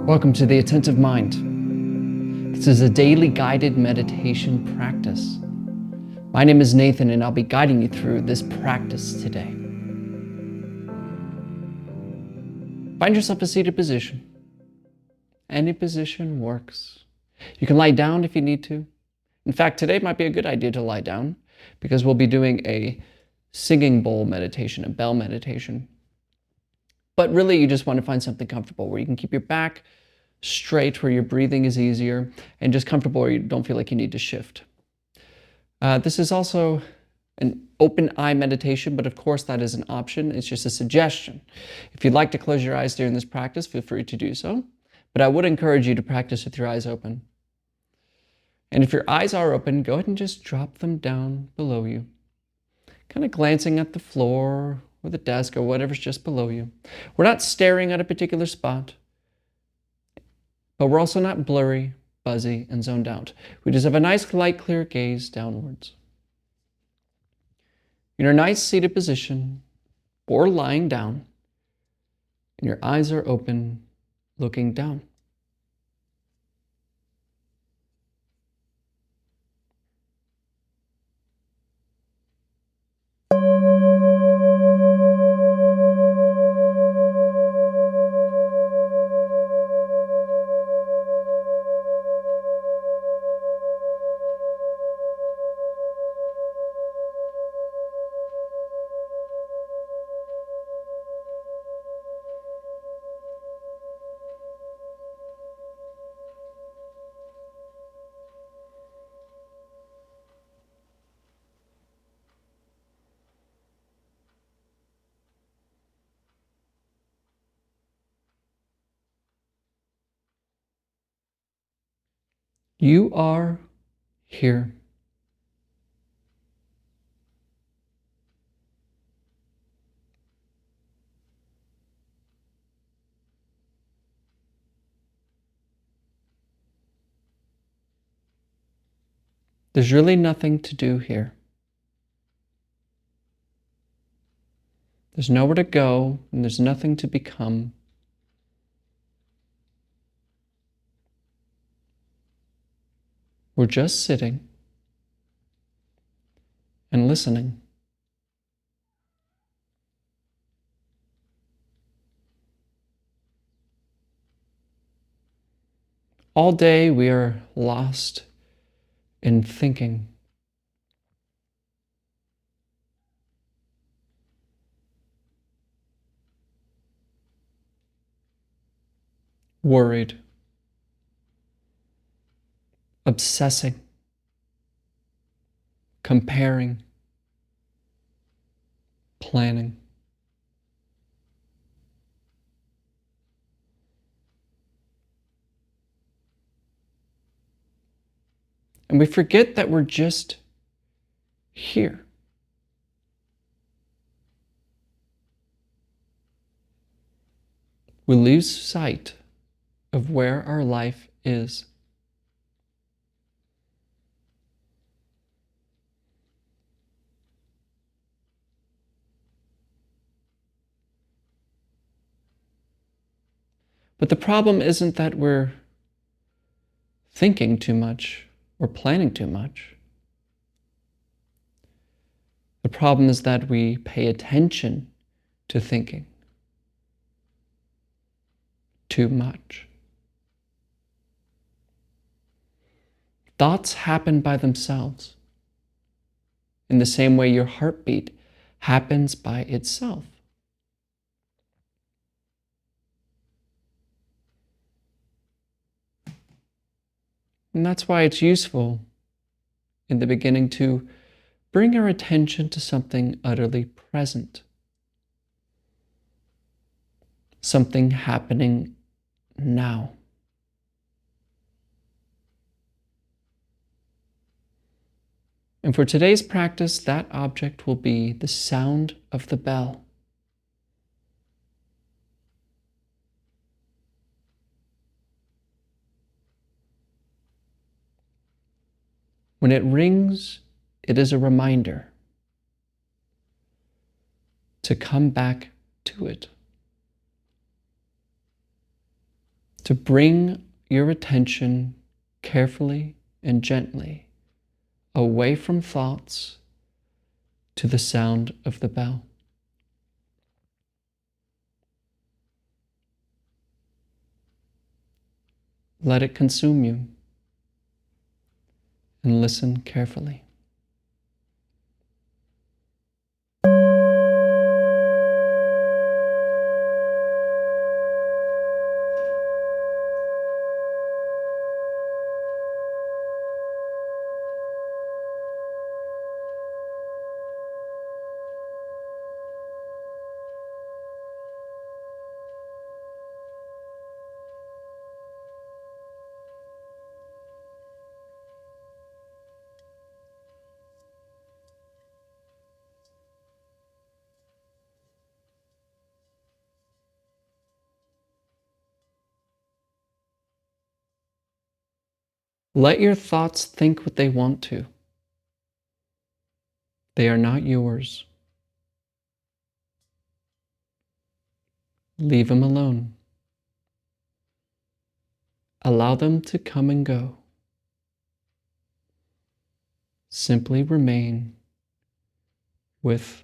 Welcome to the Attentive Mind. This is a daily guided meditation practice. My name is Nathan, and I'll be guiding you through this practice today. Find yourself a seated position. Any position works. You can lie down if you need to. In fact, today might be a good idea to lie down because we'll be doing a singing bowl meditation, a bell meditation. But really, you just want to find something comfortable where you can keep your back straight, where your breathing is easier, and just comfortable where you don't feel like you need to shift. This is also an open eye meditation, but of course that is an option. It's just a suggestion. If you'd like to close your eyes during this practice, feel free to do so. But I would encourage you to practice with your eyes open. And if your eyes are open, go ahead and just drop them down below you. Kind of glancing at the floor or the desk or whatever's just below you. We're not staring at a particular spot, but we're also not blurry, buzzy, and zoned out. We just have a nice, light, clear gaze downwards. In your nice seated position or lying down, and your eyes are open, looking down. You are here. There's really nothing to do here. There's nowhere to go, and there's nothing to become. We're just sitting and listening. All day we are lost in thinking. Worried. Obsessing. Comparing. Planning. And we forget that we're just here. We lose sight of where our life is. But the problem isn't that we're thinking too much or planning too much. The problem is that we pay attention to thinking too much. Thoughts happen by themselves in the same way your heartbeat happens by itself. And that's why it's useful in the beginning to bring our attention to something utterly present. Something happening now. And for today's practice, that object will be the sound of the bell. When it rings, it is a reminder to come back to it. to bring your attention carefully and gently away from thoughts to the sound of the bell. Let it consume you and listen carefully. Let your thoughts think what they want to. They are not yours. Leave them alone. Allow them to come and go. Simply remain with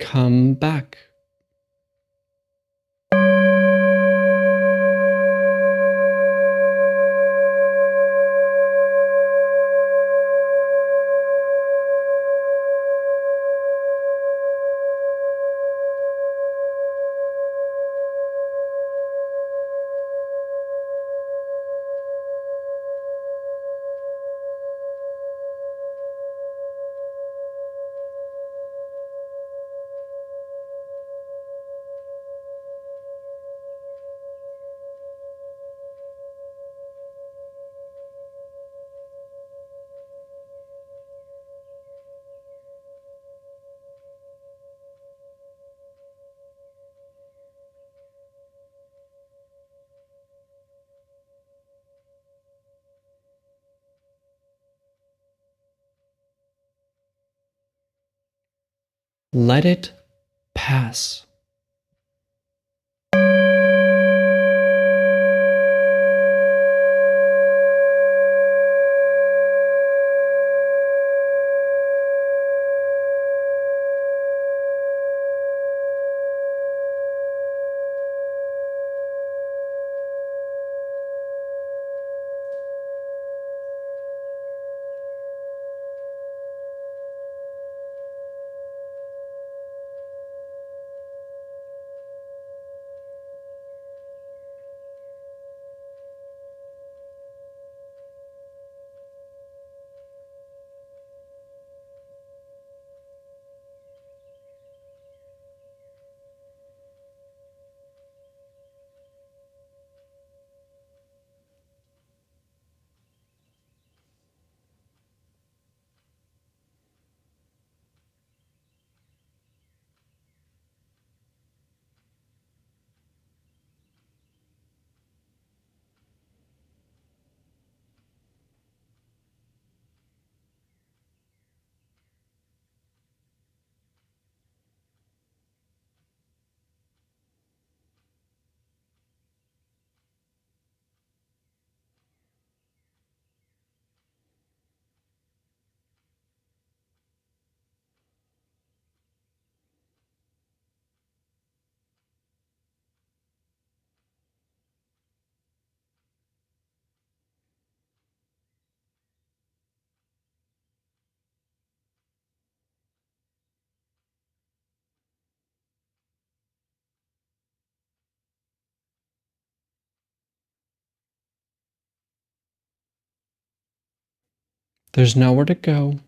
come back. Let it pass. There's nowhere to go,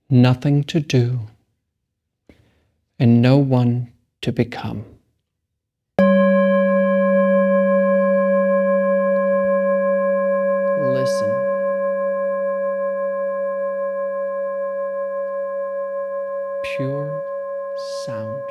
nothing to do, and no one to become. Listen. Pure sound.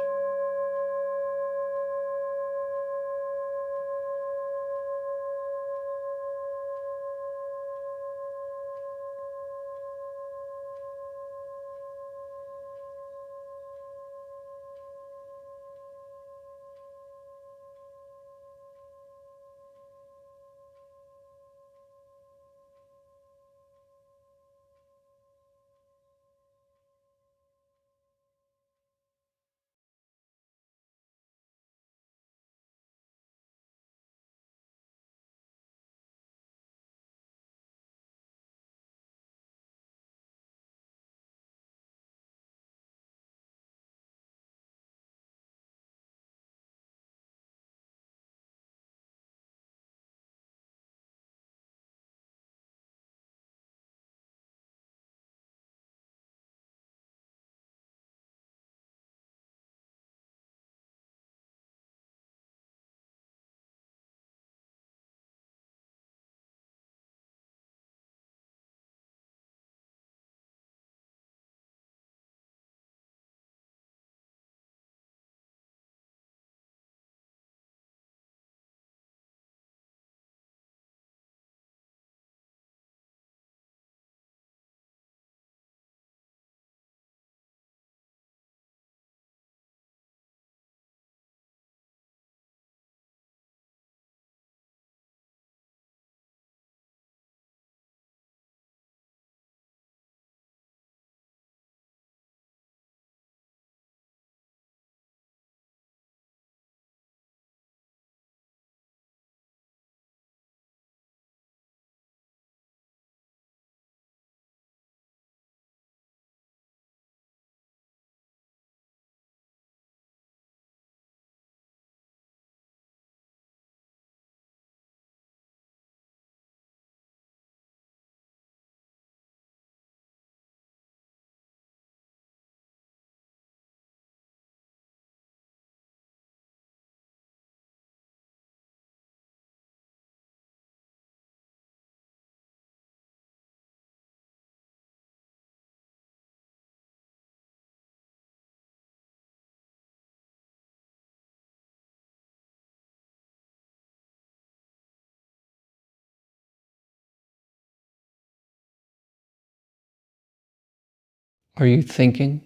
Are you thinking?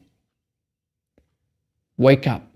Wake up.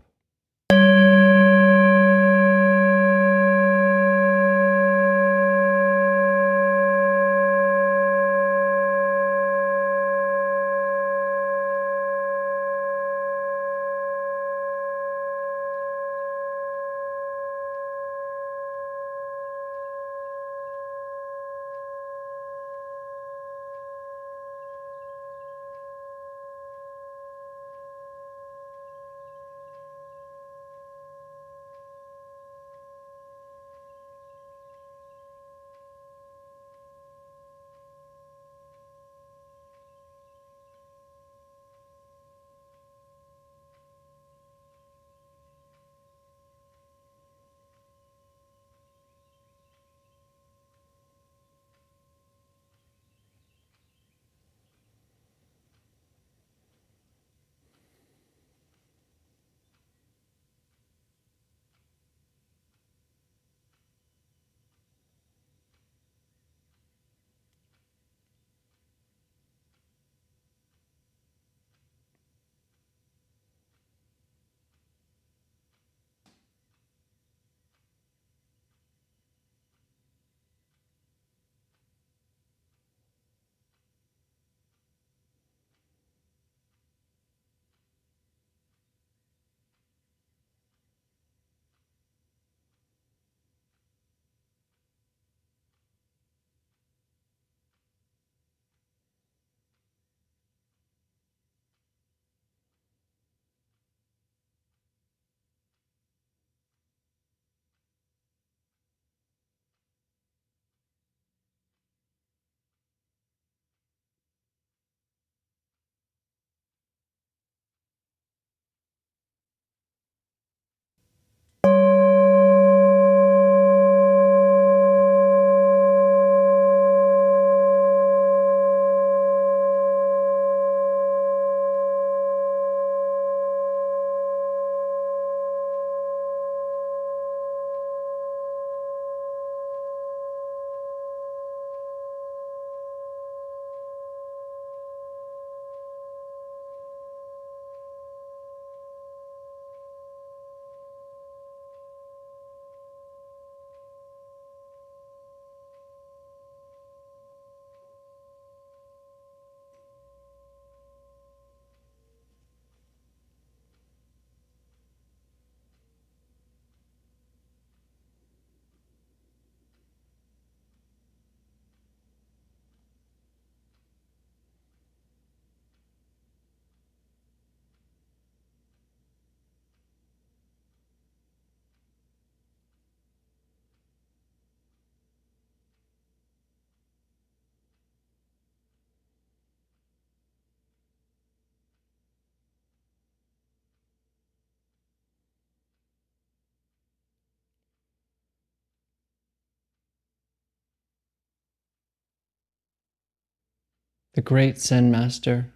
The great Zen master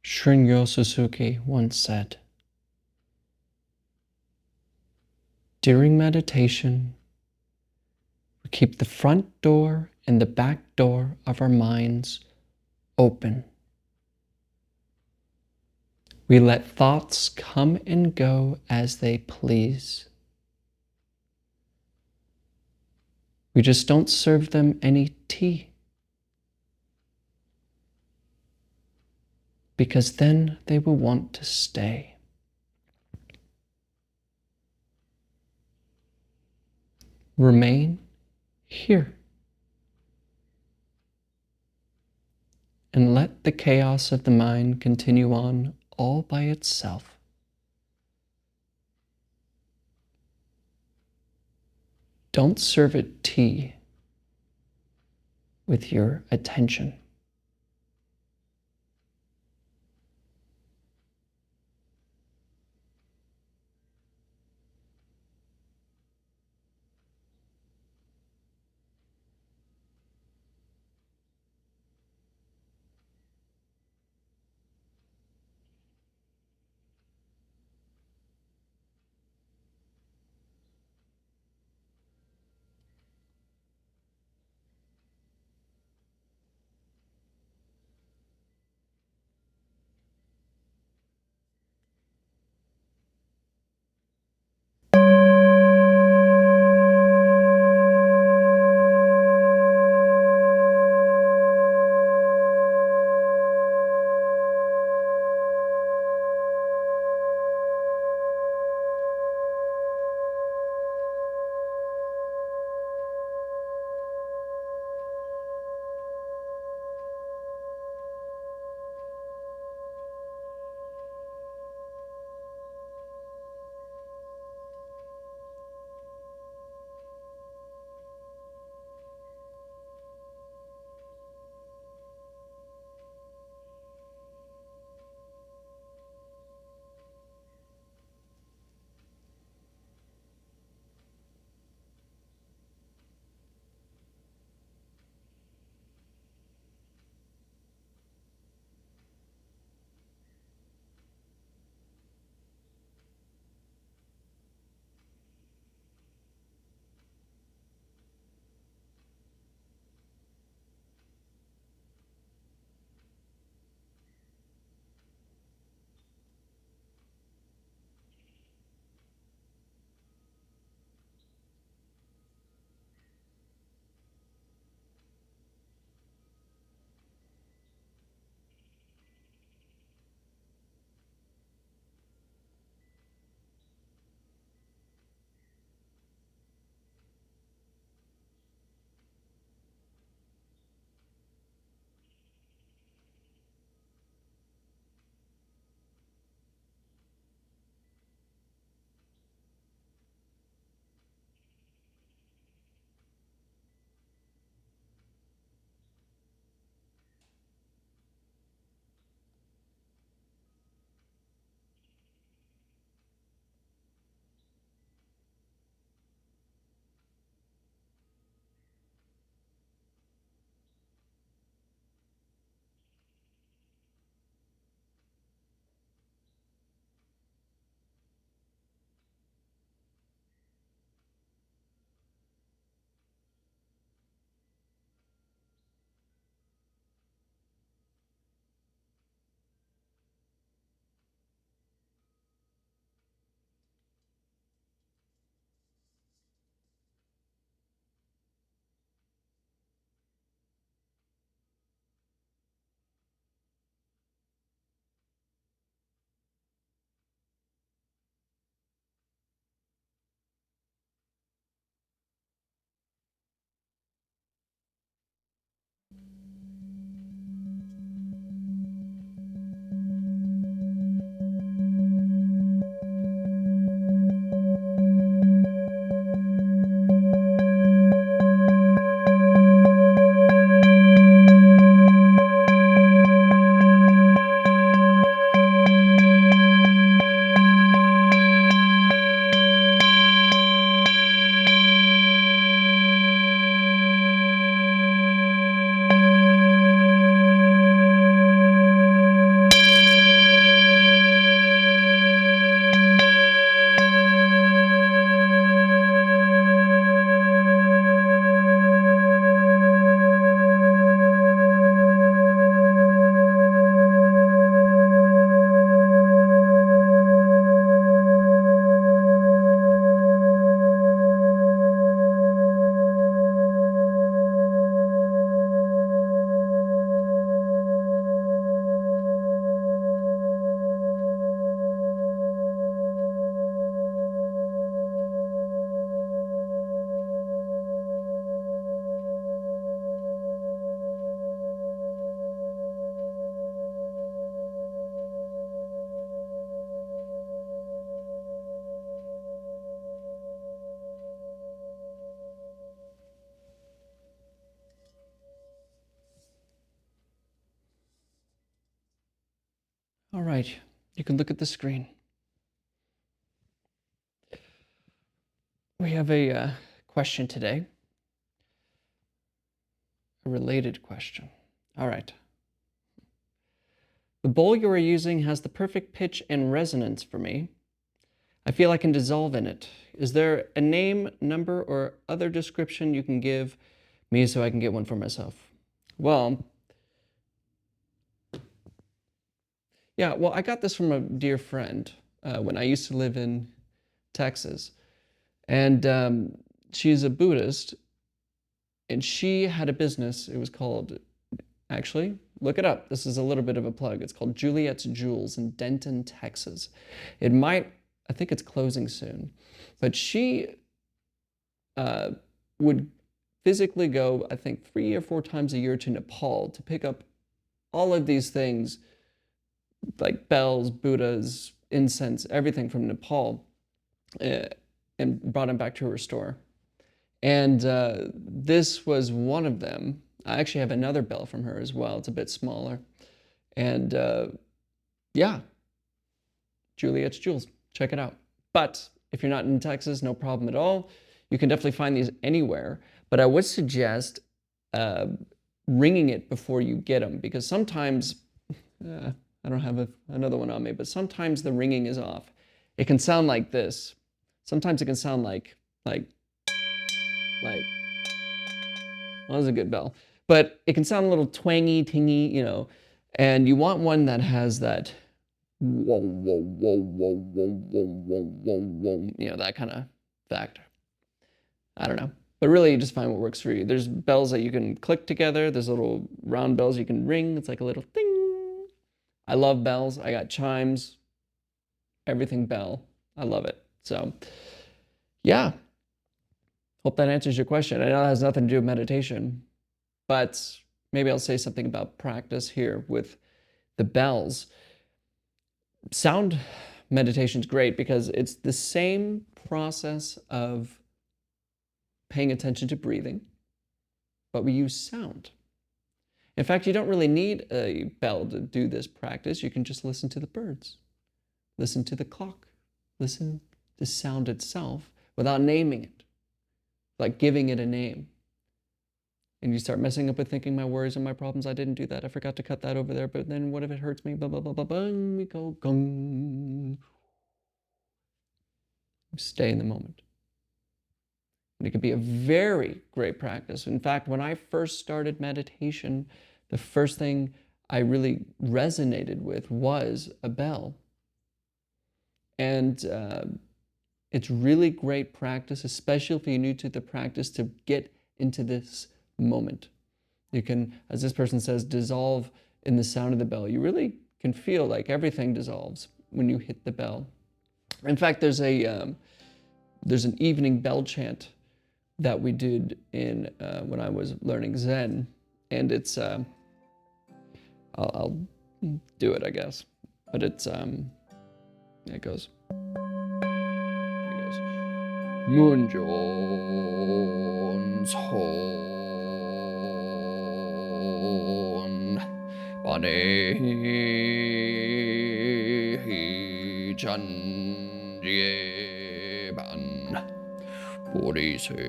Shunryo Suzuki once said, "During meditation, we keep the front door and the back door of our minds open. We let thoughts come and go as they please. We just don't serve them any tea, because then they will want to stay." Remain here and let the chaos of the mind continue on all by itself. Don't serve it tea with your attention. All right, you can look at the screen. We have a question today, a related question. All right. The bowl you are using has the perfect pitch and resonance for me. I feel I can dissolve in it. Is there a name, number, or other description you can give me so I can get one for myself? Well, yeah, well, I got this from a dear friend when I used to live in Texas. And she's a Buddhist, and she had a business. It was called, actually, look it up. This is a little bit of a plug. It's called Juliet's Jewels in Denton, Texas. It might, I think it's closing soon. But she would physically go, I think, 3 or 4 times a year to Nepal to pick up all of these things, like bells, Buddhas, incense, everything from Nepal, and brought them back to her store. And this was one of them. I actually have another bell from her as well. It's a bit smaller. And yeah, Juliet's Jewels. Check it out. But if you're not in Texas, no problem at all. You can definitely find these anywhere. But I would suggest ringing it before you get them, because sometimes, I don't have another one on me, but sometimes the ringing is off. It can sound like this. Sometimes it can sound like, well, that was a good bell. But it can sound a little twangy, tingy, you know, and you want one that has that whoa, whoa, whoa, whoa, whoa, whoa, whoa, whoa, whoa, you know, that kind of factor. I don't know. But really, you just find what works for you. There's bells that you can click together. There's little round bells you can ring. It's like a little ding. I love bells. I got chimes. Everything bell. I love it. So, yeah. Hope that answers your question. I know it has nothing to do with meditation, but maybe I'll say something about practice here with the bells. Sound meditation is great because it's the same process of paying attention to breathing, but we use sound. In fact, you don't really need a bell to do this practice. You can just listen to the birds, listen to the clock, listen to sound itself without naming it, like giving it a name. And you start messing up with thinking my worries and my problems. I didn't do that. I forgot to cut that over there. But then what if it hurts me? Blah, blah, blah, blah, blah. We go gong. Stay in the moment. And it can be a very great practice. In fact, when I first started meditation, the first thing I really resonated with was a bell. And it's really great practice, especially if you're new to the practice, to get into this moment. You can, as this person says, dissolve in the sound of the bell. You really can feel like everything dissolves when you hit the bell. In fact, there's an evening bell chant that we did in when I was learning Zen, and it's I'll do it, I guess, but it's it goes. Munjon son banehi janje ban 보리셀리역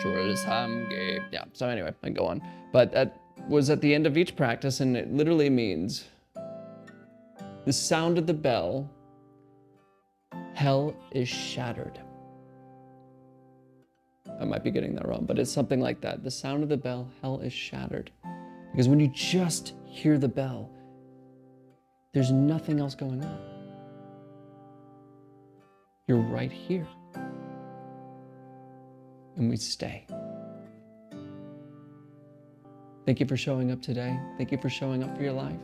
줄삼계. Yeah, so anyway, I go on. But that was at the end of each practice, and it literally means the sound of the bell, hell is shattered. I might be getting that wrong, but it's something like that. The sound of the bell, hell is shattered. Because when you just hear the bell, there's nothing else going on. You're right here. And we stay. Thank you for showing up today. Thank you for showing up for your life.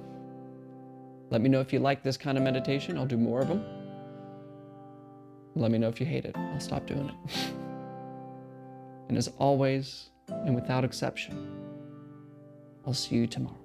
Let me know if you like this kind of meditation. I'll do more of them. Let me know if you hate it. I'll stop doing it. And as always, and without exception, I'll see you tomorrow.